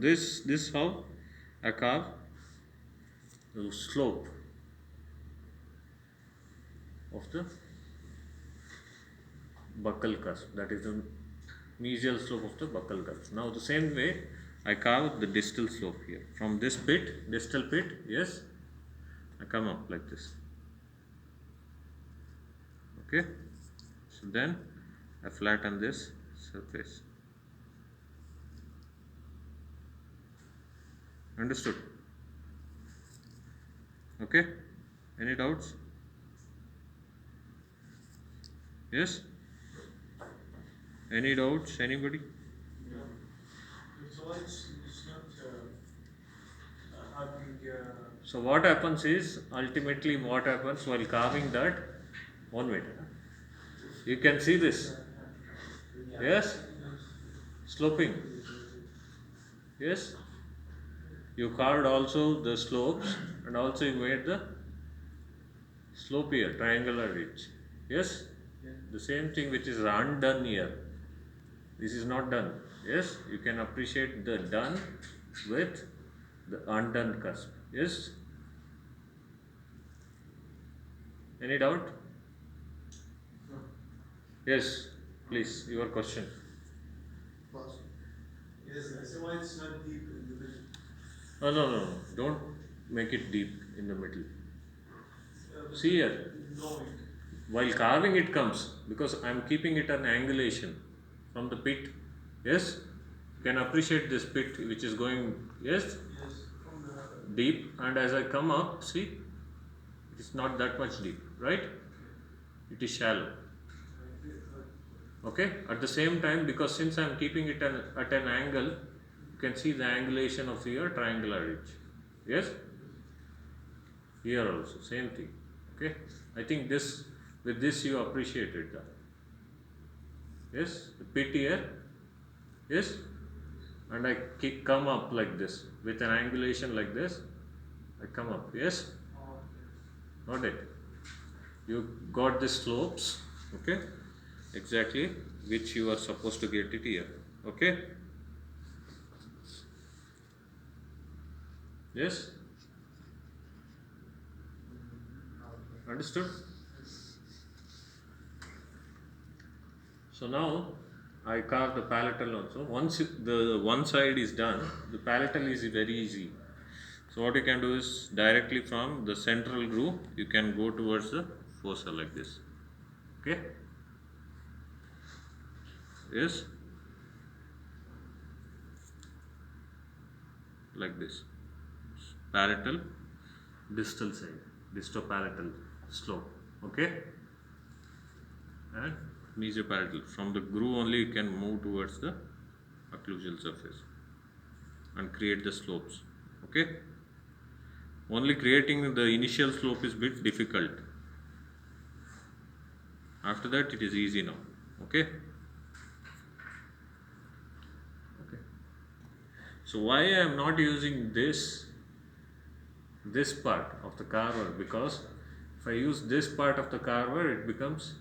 this how I carve the slope of the buccal cusp, that is the mesial slope of the buccal cusp. Now the same way I carve the distal slope here from this pit, distal pit. Yes, I come up like this. Okay, so then I flatten this surface. Understood? Okay, any doubts? Yes, any doubts, anybody? Yeah. So it's not having. So what happens is, ultimately what happens while carving that, one minute, you can see this. Yes, sloping. Yes, you carved also the slopes, and also you made the slope here, triangular ridge. Yes, the same thing which is undone here. This is not done. Yes, you can appreciate the done with the undone cusp. Yes, any doubt? Yes, please, your question. Yes, I say why it's not deep in the middle. No, don't make it deep in the middle. See here, Knowing. while carving it comes, because I am keeping it an angulation from the pit. Yes, you can appreciate this pit which is going, yes, Yes, from the. deep, and as I come up, see, it is not that much deep, right? It is shallow. Okay, at the same time, because since I am keeping it at an angle, you can see the angulation of your triangular ridge. Yes, here also same thing. Okay, I think this, with this you appreciated that. Yes, the pit here. Yes, and I come up like this with an angulation like this. I come up. Yes, not it. You got the slopes. Okay, exactly, which you are supposed to get it here. Okay. Yes, understood. So now I carve the palatal also. Once the one side is done, the palatal is very easy. So what you can do is, directly from the central groove you can go towards the fossa like this. Okay. Yes, like this. Palatal, distal side, distopalatal slope. Okay, and mesiopalatal. From the groove only you can move towards the occlusal surface and create the slopes. Okay, only creating the initial slope is bit difficult. After that it is easy now. Okay. Okay, so why I am not using this part of the carver, because if I use this part of the carver it becomes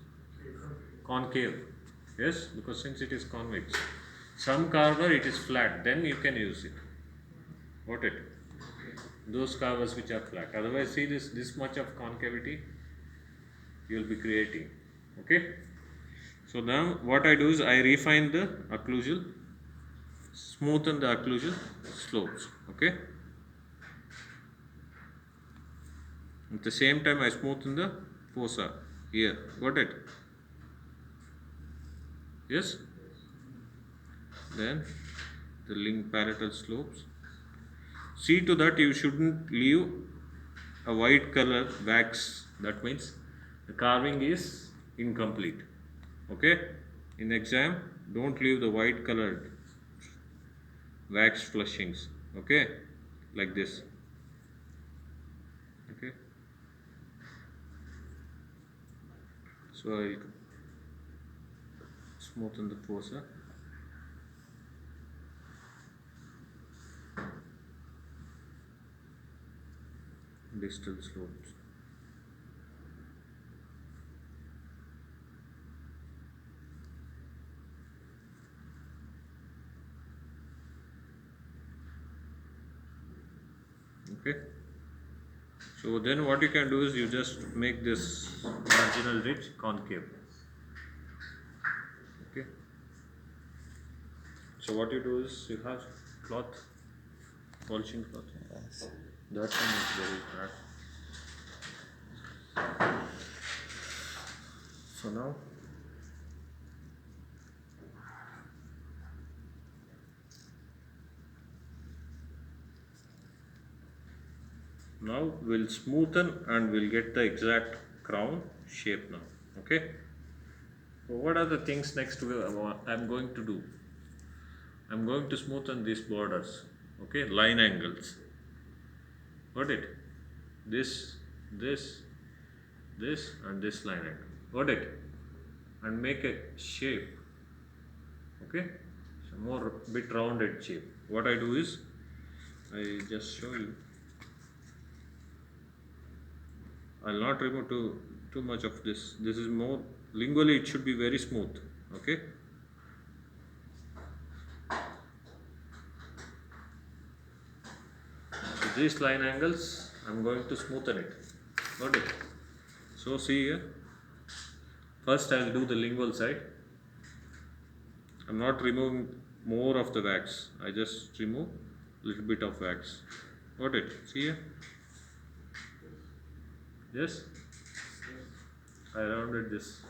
concave. Yes, because since it is convex, some carver it is flat, then you can use it. Got it? Those carvers which are flat, otherwise see this much of concavity you will be creating. Okay, so now what I do is I refine the occlusal, smoothen the occlusal slopes. Okay, at the same time I smoothen the fossa here. Got it? Yes, then the link palatal slopes. See to that you shouldn't leave a white color wax, that means the carving is incomplete. Okay, in exam don't leave the white colored wax flushings. Okay, like this. Okay, so I'll smoothen the fossa. Distal slopes. Okay. So then what you can do is you just make this marginal ridge concave. Okay. So what you do is you have cloth, polishing cloth. Yes. That one is very hard. So now we'll smoothen and we'll get the exact crown shape now. Okay. So what are the things next I'm going to do? I'm going to smoothen these borders. Okay, line angles. Got it? This, this, this, and this line angle. Got it? And make a shape. Okay, so more bit rounded shape. What I do is I just show you. I'll not remove too much of this. This is more lingually, it should be very smooth. Okay. So these line angles, I'm going to smoothen it. Got it? So see here. First, I'll do the lingual side. I'm not removing more of the wax. I just remove little bit of wax. Got it? See here. Yes. I rounded this.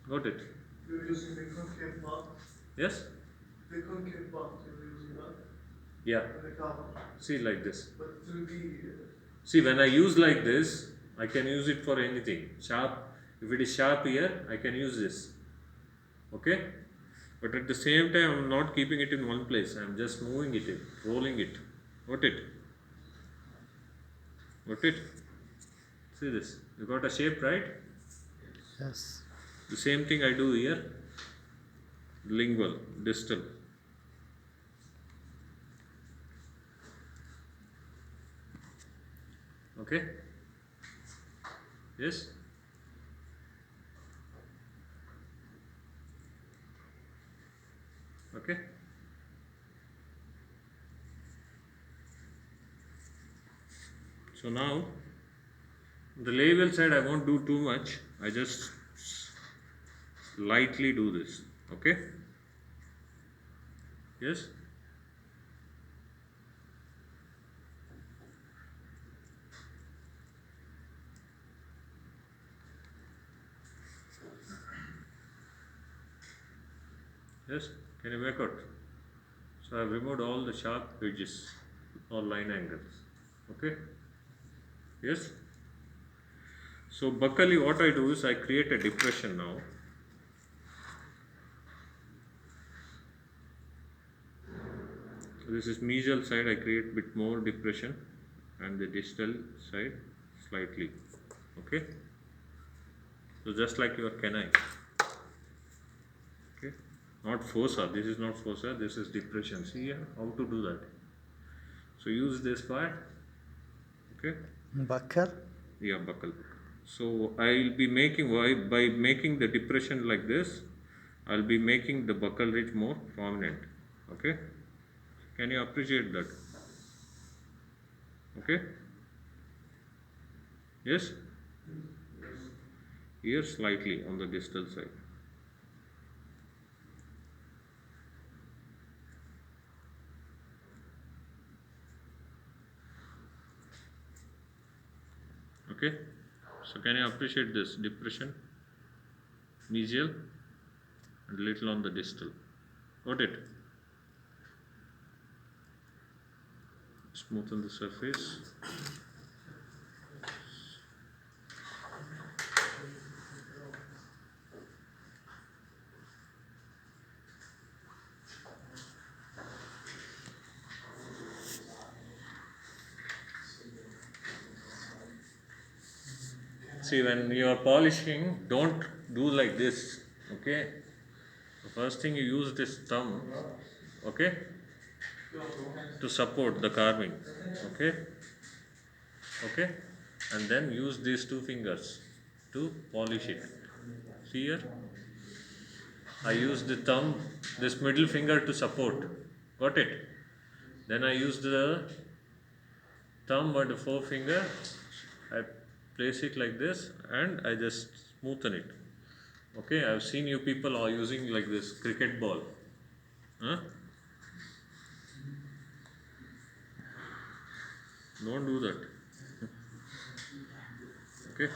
Got it? You're using the concave part. Yes? The concave part, you're using that. Yeah. And the cover. See like this. But through the. See, when I use like this, I can use it for anything. Sharp. If it is sharp here, I can use this. Okay? But at the same time, I'm not keeping it in one place. I'm just moving it, rolling it. Got it? Got it? See this. You got a shape, right? Yes. The same thing I do here. Lingual, distal. Okay? Yes? Okay? So now, the label side I won't do too much. I just lightly do this. Okay? Yes? Yes? Can you make out? So I have removed all the sharp ridges or line angles. Okay? Yes? So buccally what I do is I create a depression now. This is mesial side, I create bit more depression, and the distal side slightly. Okay? So just like your canine. Okay? Not fossa, this is not fossa, this is depression. See here how to do that. So use this part. Okay? Buckle. Yeah, buckle. So I'll be making, by making the depression like this, I'll be making the buccal ridge more prominent. Okay? Can you appreciate that? Okay? Yes? Here slightly on the distal side. Okay? So can you appreciate this depression? Mesial and little on the distal. Got it? Smoothen the surface. See, when you are polishing, don't do like this. Okay? The first thing you use this thumb, okay, to support the carving. Okay? Okay? And then use these two fingers to polish it. See here? I use the thumb, this middle finger to support. Got it? Then I use the thumb and the forefinger. I place it like this and I just smoothen it. Okay, I've seen you people are using like this cricket ball. Huh? Don't do that. Okay.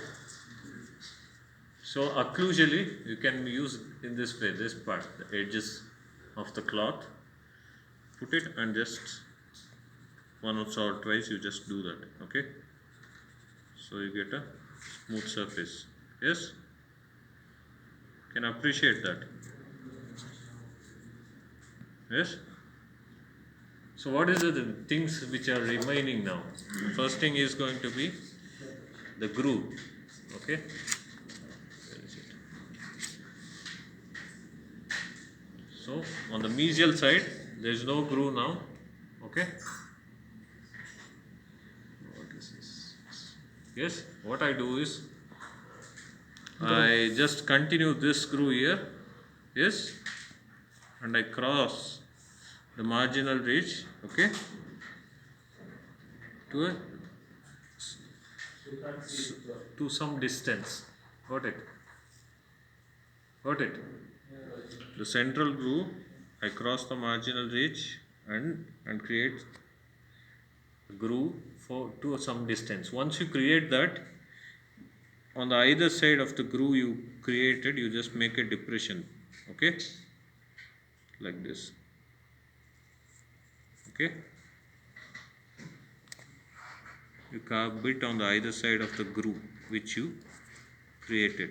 So occlusally you can use in this way, this part, the edges of the cloth. Put it and just once or twice you just do that. Okay. So you get a smooth surface. Yes. Can appreciate that. Yes. So what is the things which are remaining now? The first thing is going to be the groove. Okay. Where is it? So on the mesial side there is no groove now. Okay. What is this? Yes. What I do is I just continue this groove here. Yes. And I cross the marginal ridge, okay, to some distance. Got it? Got it? The central groove, I cross the marginal ridge and create a groove to some distance. Once you create that, on the either side of the groove you created, you just make a depression, okay, like this. Okay, you carve bit on the either side of the groove which you created.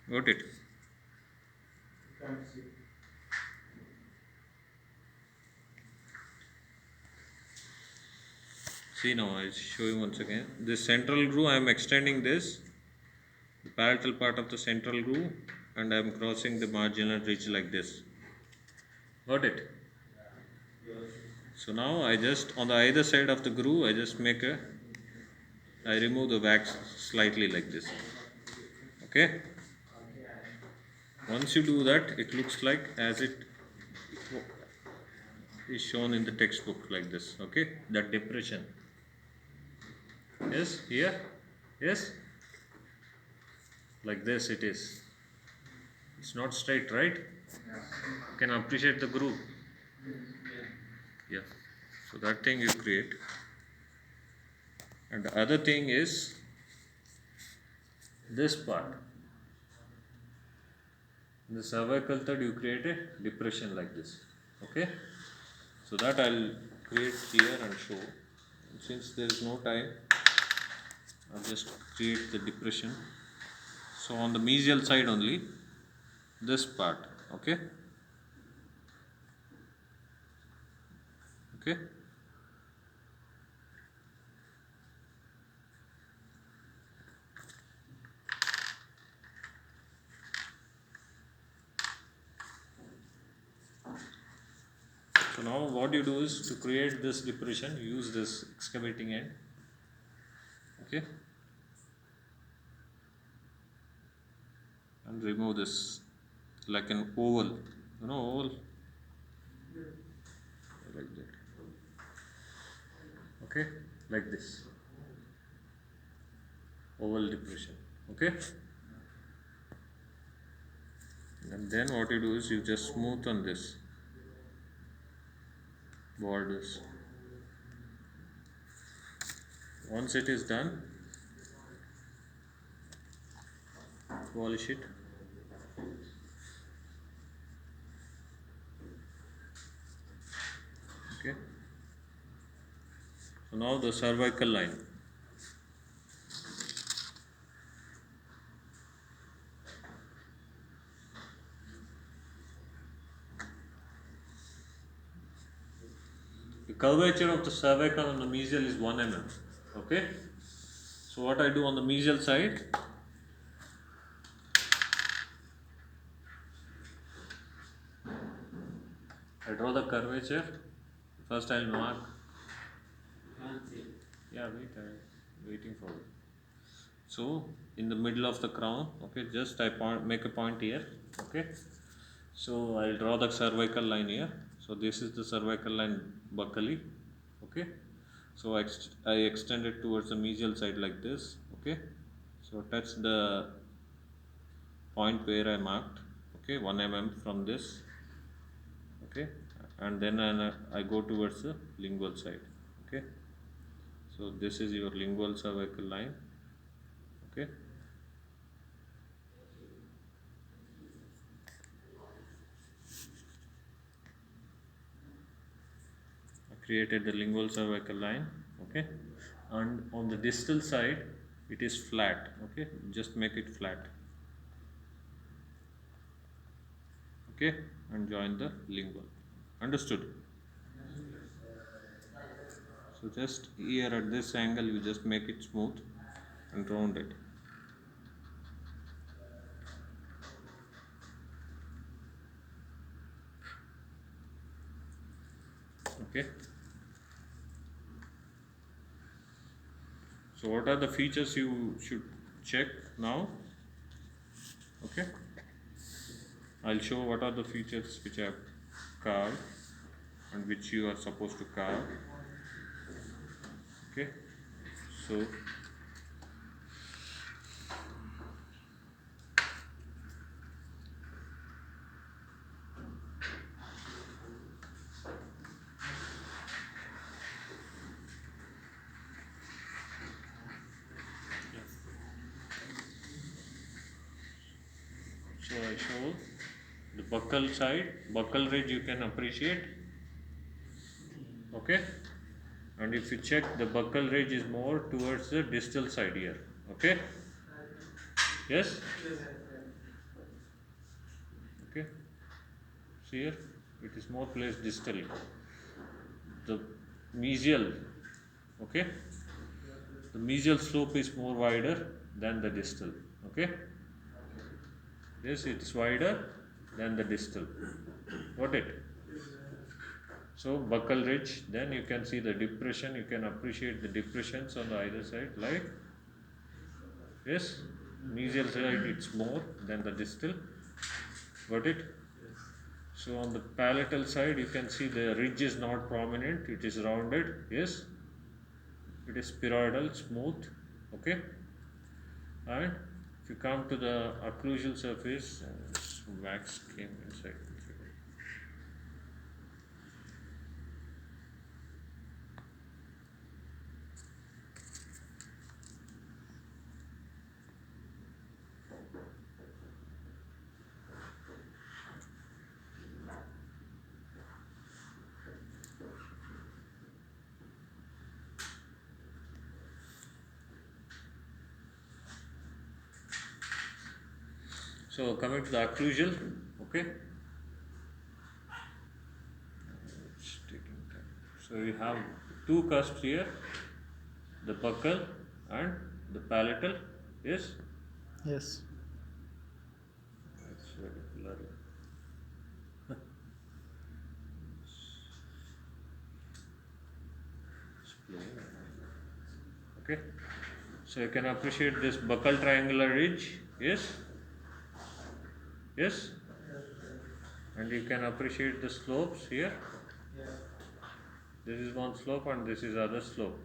Got it? See now, I'll show you once again. This central groove, I am extending this, the parietal part of the central groove, and I am crossing the marginal ridge like this. Got it? So now I just, on the either side of the groove, I just I remove the wax slightly like this. Okay? Once you do that, it looks like as it is shown in the textbook like this. Okay? That depression. Yes? Here? Yes? Like this it is. It's not straight, right? You can appreciate the groove. Yeah. So that thing you create. And the other thing is this part. In the cervical third you create a depression like this. Okay? So that I'll create here and show. And since there is no time, I'll just create the depression. So on the mesial side only, this part. Okay? Okay? So now what you do is to create this depression, you use this excavating end. Okay? And remove this like an oval. You know oval? Like that. Okay? Like this. Oval depression. Okay? And then what you do is you just smoothen this borders. Once it is done, polish it. Okay. So now the cervical line. The curvature of the cervical on the mesial is 1 mm. Okay. So what I do on the mesial side, I draw the curvature. First I'll mark. Yeah, wait, I'm waiting for it. So in the middle of the crown, okay, just I make a point here, okay. So I'll draw the cervical line here. So this is the cervical line buccally, okay. So I extend it towards the mesial side like this, okay. So touch the point where I marked, okay, 1 mm from this, okay, and then I go towards the lingual side, okay. So this is your lingual cervical line, okay. I created the lingual cervical line, okay, and on the distal side it is flat, okay, just make it flat, okay, and join the lingual. Understood? So just here at this angle you just make it smooth and round it. Okay. So what are the features you should check now? Okay. I'll show what are the features which I have carved and which you are supposed to carve. Okay. So I show the buccal side, buccal ridge you can appreciate, okay, and if you check the buccal ridge is more towards the distal side here, okay, yes, okay, see here it is more placed distally, the mesial, okay, the mesial slope is more wider than the distal, okay. Yes, it is wider than the distal. Got it? So buccal ridge, then you can see the depression, you can appreciate the depressions on the either side, like, yes, mesial side it's more than the distal. Got it? So on the palatal side you can see the ridge is not prominent, it is rounded, yes, it is spheroidal, smooth, okay. And if you come to the occlusal surface, wax came inside. So coming to the occlusal, okay. It's taking time. So you have two cusps here, the buccal and the palatal, yes. Yes. It's very blurry. It's plain. Okay. So you can appreciate this buccal triangular ridge, yes. Yes, and you can appreciate the slopes here. This is one slope and this is other slope.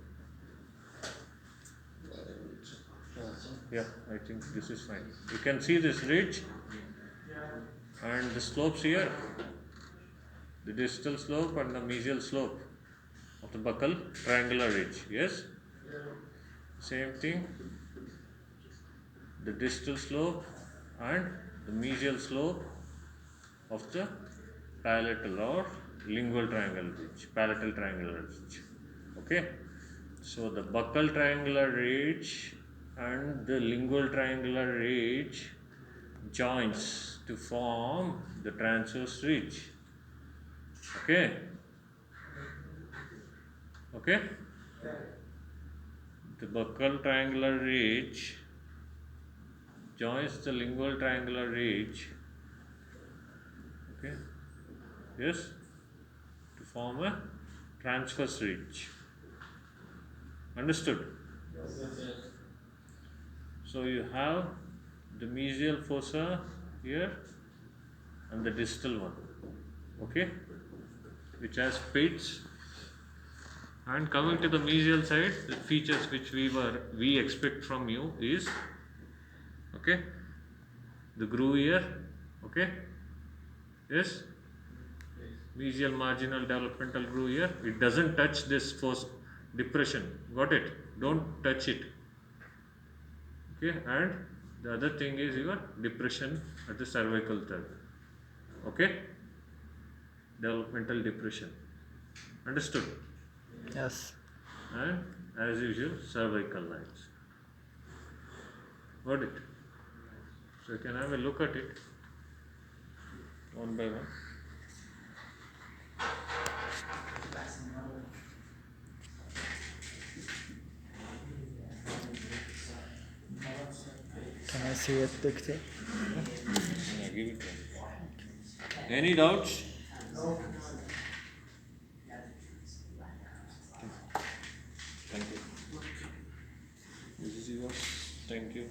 Yeah, I think this is fine. You can see this ridge and the slopes here, the distal slope and the mesial slope of the buccal triangular ridge. Yes, same thing, the distal slope and the mesial slope of the palatal or lingual triangular ridge, palatal triangular ridge. Okay, so the buccal triangular ridge and the lingual triangular ridge joins to form the transverse ridge. Okay, okay, the buccal triangular ridge joins the lingual triangular ridge, okay, yes, to form a transverse ridge. Understood? So you have the mesial fossa here and the distal one, okay, which has pits. And coming to the mesial side, the features which we expect from you is, okay, the groove here, okay, yes, mesial marginal developmental groove here. It doesn't touch this force depression, got it? Don't touch it, okay. And the other thing is your depression at the cervical third, okay, developmental depression, understood? Yes. And as usual, cervical lines, got it? So you can have a look at it one by one. Can I see it, Doctor? Yeah, give it to me. Any doubts? Thank you. This is yours. Thank you.